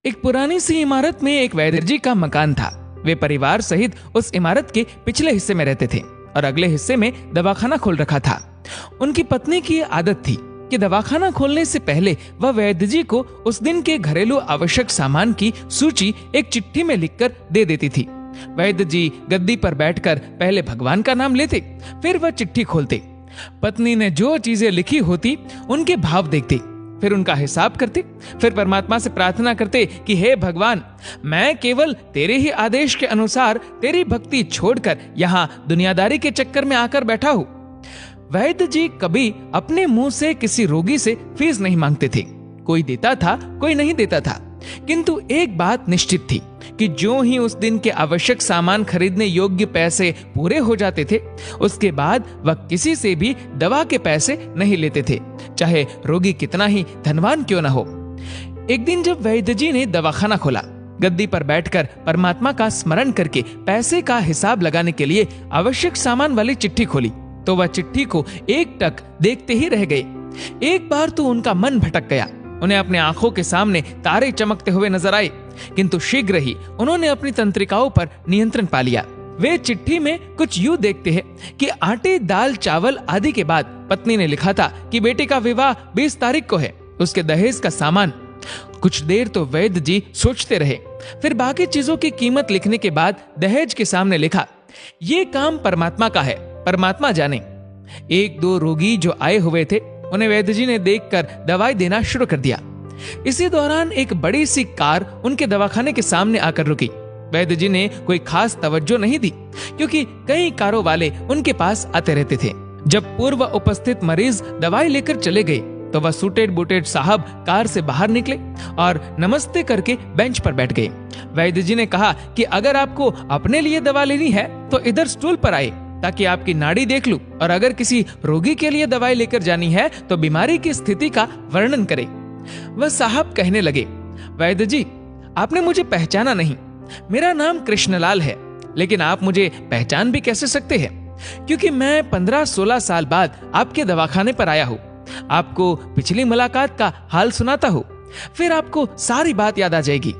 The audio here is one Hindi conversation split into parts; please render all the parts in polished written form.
एक पुरानी सी इमारत में एक वैद्य जी का मकान था। वे परिवार सहित उस इमारत के पिछले हिस्से में रहते थे और अगले हिस्से में दवाखाना खोल रखा था। उनकी पत्नी की आदत थी कि दवाखाना खोलने से पहले वह वैद्य जी को उस दिन के घरेलू आवश्यक सामान की सूची एक चिट्ठी में लिखकर दे देती थी। वैद्य जी गद्दी पर बैठकर पहले भगवान का नाम लेते, फिर वह चिट्ठी खोलते। पत्नी ने जो चीजें लिखी होती उनके भाव देखते, फिर उनका हिसाब करते, फिर परमात्मा से प्रार्थना करते कि हे भगवान, मैं केवल तेरे ही आदेश के अनुसार तेरी भक्ति छोड़कर यहाँ दुनियादारी के चक्कर में आकर बैठा हूँ। वैद्य जी कभी अपने मुंह से किसी रोगी से फीस नहीं मांगते थे। कोई देता था, कोई नहीं देता था, किंतु एक बात निश्चित थी कि जो ही उस दिन के आवश्यक सामान खरीदने योग्य पैसे पूरे हो जाते थे, उसके बाद वह किसी से भी दवा के पैसे नहीं लेते थे, चाहे रोगी कितना ही धनवान क्यों न हो। एक दिन जब वैद्य जी ने दवाखाना खोला, गद्दी पर बैठकर परमात्मा का स्मरण करके पैसे का हिसाब लगाने के लिए आवश्यक सामान वाली चिट्ठी खोली, तो वह चिट्ठी को एक टक देखते ही रह गए। एक बार तो उनका मन भटक गया। उन्हें अपने आंखों के सामने तारे चमकते हुए नजर आए, किंतु शीघ्र ही उन्होंने अपनी तंत्रिकाओं पर नियंत्रण पा लिया। वे चिट्ठी में कुछ यूं देखते हैं कि आटे, दाल, चावल आदि के बाद पत्नी ने लिखा था कि बेटे का विवाह 20 तारीख को है, उसके दहेज का सामान। कुछ देर तो वैद्य जी सोचते रहे, फिर बाकी चीजों की कीमत लिखने के बाद दहेज के सामने लिखा, ये काम परमात्मा का है, परमात्मा जाने। एक दो रोगी जो आए हुए थे, उन्हें वैद्य जी ने देखकर दवाई देना शुरू कर दिया। इसी दौरान एक बड़ी सी कार उनके दवाखाने के सामने आकर रुकी। वैद्य जी ने कोई खास तवज्जो नहीं दी, क्योंकि कई कारों वाले उनके पास आते रहते थे। जब पूर्व उपस्थित मरीज दवाई लेकर चले गए, तो वह सूटेड बूटेड साहब कार से बाहर निकले और नमस्ते करके बेंच पर बैठ गए। वैद्य जी ने कहा कि अगर आपको अपने लिए दवा लेनी है तो इधर स्टूल पर आए, ताकि आपकी नाड़ी देख लूं, और अगर किसी रोगी के लिए दवाई लेकर जानी है तो बीमारी की स्थिति का वर्णन करें। वह साहब कहने लगे, वैद्य जी, आपने मुझे पहचाना नहीं। मेरा नाम कृष्णलाल है, लेकिन आप मुझे पहचान भी कैसे सकते हैं, क्योंकि मैं 15-16 साल बाद आपके दवाखाने पर आया हूँ। आपको पिछली मुलाकात का हाल सुनाता हूँ, फिर आपको सारी बात याद आ जाएगी।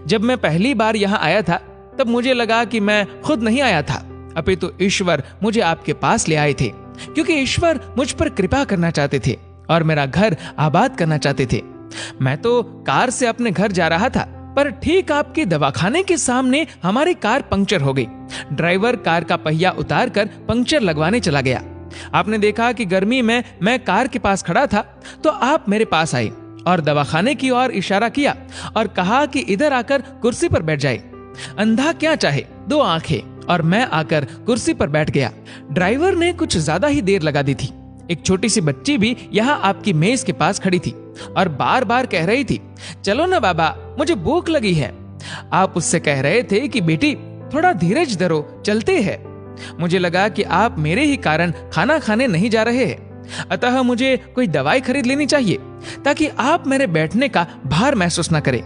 जब मैं पहली बार यहाँ आया था, तब मुझे लगा कि मैं खुद नहीं आया था, अपितु ईश्वर मुझे आपके पास ले आए थे, क्योंकि ईश्वर मुझ पर कृपा करना चाहते थे और मेरा घर आबाद करना चाहते थे। मैं तो कार से अपने घर जा रहा था, पर ठीक आपके दवाखाने के सामने हमारी कार पंक्चर हो गई। ड्राइवर कार का पहिया उतारकर पंक्चर लगवाने चला गया। आपने देखा कि गर्मी में मैं कार के पास खड़ा था, तो आप मेरे पास आए और दवाखाने की ओर इशारा किया और कहा कि इधर आकर कुर्सी पर बैठ जाए। अंधा क्या चाहे, 2 आंखें, और मैं आकर कुर्सी पर बैठ गया। ड्राइवर ने कुछ ज्यादा ही देर लगा दी थी। एक छोटी सी बच्ची भी यहाँ आपकी मेज के पास खड़ी थी और बार बार कह रही थी, चलो ना बाबा, मुझे भूख लगी है। आप उससे कह रहे थे कि बेटी, थोड़ा धीरज धरो, चलते हैं। मुझे लगा कि आप मेरे ही कारण खाना खाने नहीं जा रहे हैं, अतः मुझे कोई दवाई खरीद लेनी चाहिए, ताकि आप मेरे बैठने का भार महसूस न करें।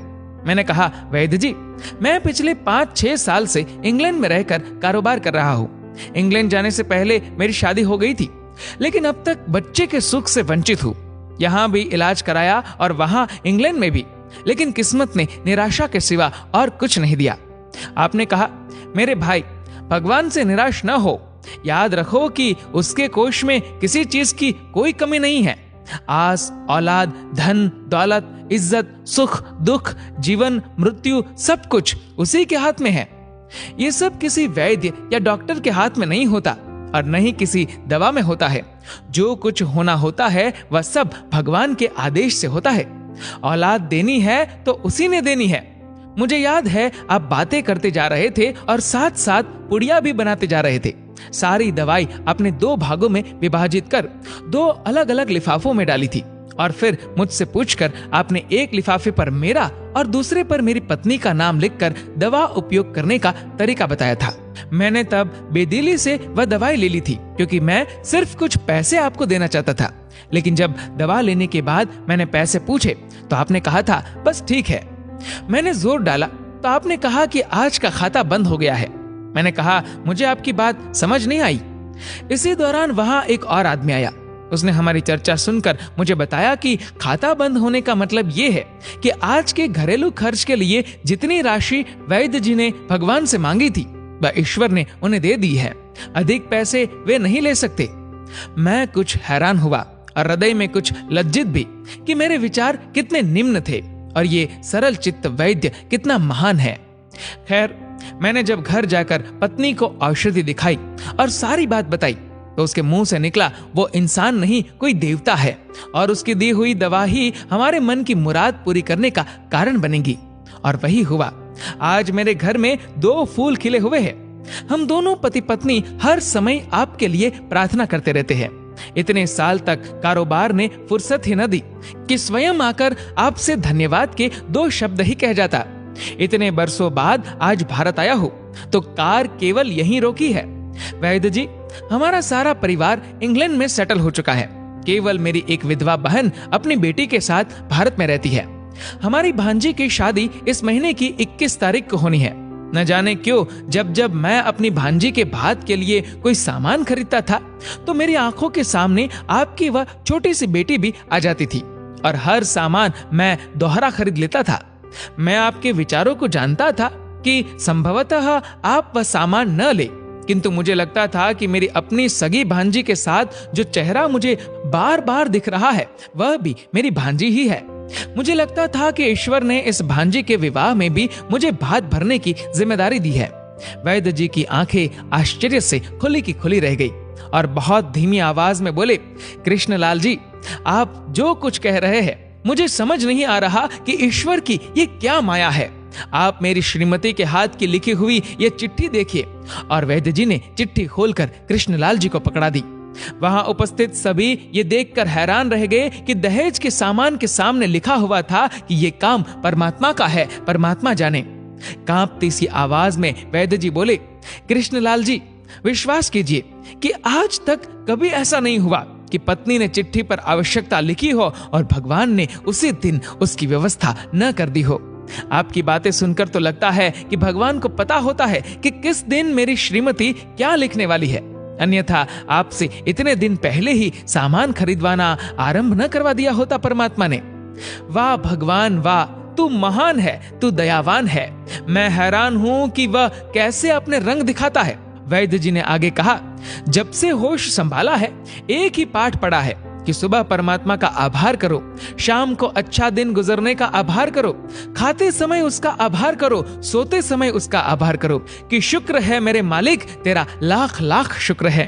मैंने कहा, वैद्य जी, मैं पिछले 5-6 साल से इंग्लैंड में रहकर कारोबार कर रहा हूँ। इंग्लैंड जाने से पहले मेरी शादी हो गई थी, लेकिन अब तक बच्चे के सुख से वंचित हूँ। यहाँ भी इलाज कराया और वहाँ इंग्लैंड में भी, लेकिन किस्मत ने निराशा के सिवा और कुछ नहीं दिया। आपने कहा, मेरे भाई, भगवान से निराश न हो। याद रखो कि उसके कोष में किसी चीज की कोई कमी नहीं है। आस, औलाद, धन, दौलत, इज्जत, सुख, दुख, जीवन, मृत्यु, सब कुछ उसी के हाथ में है। ये सब किसी वैद्य या डॉक्टर के हाथ में नहीं होता और न ही किसी दवा में होता है। जो कुछ होना होता है वह सब भगवान के आदेश से होता है। औलाद देनी है तो उसी ने देनी है। मुझे याद है आप बातें करते जा रहे थे और साथ साथ पुड़िया भी बनाते जा रहे थे। सारी दवाई आपने 2 भागों में विभाजित कर 2 अलग अलग लिफाफों में डाली थी और फिर मुझसे पूछकर आपने एक लिफाफे पर मेरा और दूसरे पर मेरी पत्नी का नाम लिखकर दवा उपयोग करने का तरीका बताया था। मैंने तब बेदिली से वह दवाई ले ली थी, क्योंकि मैं सिर्फ कुछ पैसे आपको देना चाहता था। लेकिन जब दवा लेने के बाद मैंने पैसे पूछे तो आपने कहा था, बस ठीक है। मैंने जोर डाला तो आपने कहा कि आज का खाता बंद हो गया है। मैंने कहा, मुझे आपकी बात समझ नहीं आई। इसी दौरान वहां एक और आदमी आया। उसने हमारी चर्चा सुनकर मुझे बताया कि खाता बंद होने का मतलब ये है कि आज के घरेलू खर्च के लिए जितनी राशि वैद्य जी ने भगवान से मांगी थी वह ईश्वर ने उन्हें दे दी है। अधिक पैसे वे नहीं ले सकते। मैं कुछ हैरान हुआ और हृदय में कुछ लज्जित भी कि मेरे विचार कितने निम्न थे और ये सरल चित्त वैद्य कितना महान है। खैर, मैंने जब घर जाकर पत्नी को औषधि दिखाई और सारी बात बताई तो उसके मुंह से निकला, वो इंसान नहीं कोई देवता है और उसकी दी हुई दवा ही हमारे मन की मुराद पूरी करने का कारण बनेगी। और वही हुआ। आज मेरे घर में 2 फूल खिले हुए हैं। हम दोनों पति पत्नी हर समय आपके लिए प्रार्थना करते रहते हैं। इतने साल तक कारोबार ने फुर्सत ही न दी कि स्वयं आकर आपसे धन्यवाद के 2 शब्द ही कह जाता। इतने बरसों बाद आज भारत आया हूं तो कार केवल यहीं रोकी है। वैद्य जी, हमारा सारा परिवार इंग्लैंड में सेटल हो चुका है। केवल मेरी एक विधवा बहन अपनी बेटी के साथ भारत में रहती है। हमारी भांजी की शादी इस महीने की 21 तारीख को होनी है। न जाने क्यों जब मैं अपनी भांजी के भात के लिए कोई सामान खरीदता था तो मेरी आंखों के सामने आपकी वह छोटी सी बेटी भी आ जाती थी और हर सामान मैं दोहरा खरीद लेता था। मैं आपके विचारों को जानता था कि संभवतः आप वह सामान न ले, किंतु मुझे लगता था कि मेरी अपनी सगी भांजी के साथ जो चेहरा मुझे बार बार दिख रहा है वह भी मेरी भांजी ही है। मुझे लगता था कि ईश्वर ने इस भांजी के विवाह में भी मुझे भात भरने की जिम्मेदारी दी है। वैद्य जी की आंखें आश्चर्य से खुली की खुली रह गई और बहुत धीमी आवाज में बोले, कृष्णलाल जी, आप जो कुछ कह रहे हैं मुझे समझ नहीं आ रहा कि ईश्वर की ये क्या माया है। आप मेरी श्रीमती के हाथ की लिखी हुई ये चिट्ठी देखिए। और वैद्य जी ने चिट्ठी खोलकर कृष्णलाल जी को पकड़ा दी। वहां उपस्थित सभी ये देखकर हैरान रह गए कि दहेज के सामान के सामने लिखा हुआ था कि ये काम परमात्मा का है, परमात्मा जाने। कांपती सी आवाज में वैद्य जी बोले, कृष्णलाल जी, विश्वास कीजिए कि आज तक कभी ऐसा नहीं हुआ कि पत्नी ने चिट्ठी पर आवश्यकता लिखी हो और भगवान ने उसी दिन उसकी व्यवस्था न कर दी हो। आपकी बातें सुनकर तो लगता है कि भगवान को पता होता है कि किस दिन मेरी श्रीमती क्या लिखने वाली है, अन्यथा आपसे इतने दिन पहले ही सामान खरीदवाना आरंभ न करवा दिया होता परमात्मा ने। वाह भगवान वाह, तू महान है, तू दयावान है। मैं हैरान हूं कि वह कैसे अपने रंग दिखाता है। वैद्य जी ने आगे कहा, जब से होश संभाला है एक ही पाठ पढ़ा है कि सुबह परमात्मा का आभार करो, शाम को अच्छा दिन गुजरने का आभार करो, खाते समय उसका आभार करो, सोते समय उसका आभार करो कि शुक्र है मेरे मालिक, तेरा लाख लाख शुक्र है।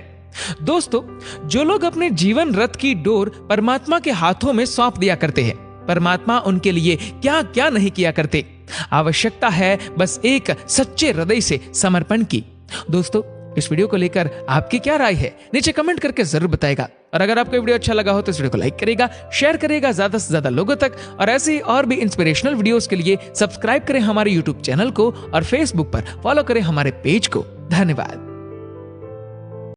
दोस्तों, जो लोग अपने जीवन रथ की डोर परमात्मा के हाथों में सौंप दिया करते हैं, परमात्मा उनके लिए क्या क्या नहीं किया करते। आवश्यकता है बस एक सच्चे हृदय से समर्पण की। दोस्तों, इस वीडियो को लेकर आपकी क्या राय है नीचे कमेंट करके जरूर बताएगा। और अगर आपको वीडियो अच्छा लगा हो तो इस वीडियो को लाइक करेगा, शेयर करेगा ज्यादा से ज्यादा लोगों तक। और ऐसी और भी इंस्पिरेशनल वीडियोस के लिए सब्सक्राइब करें हमारे यूट्यूब चैनल को और फेसबुक पर फॉलो करें हमारे पेज को। धन्यवाद।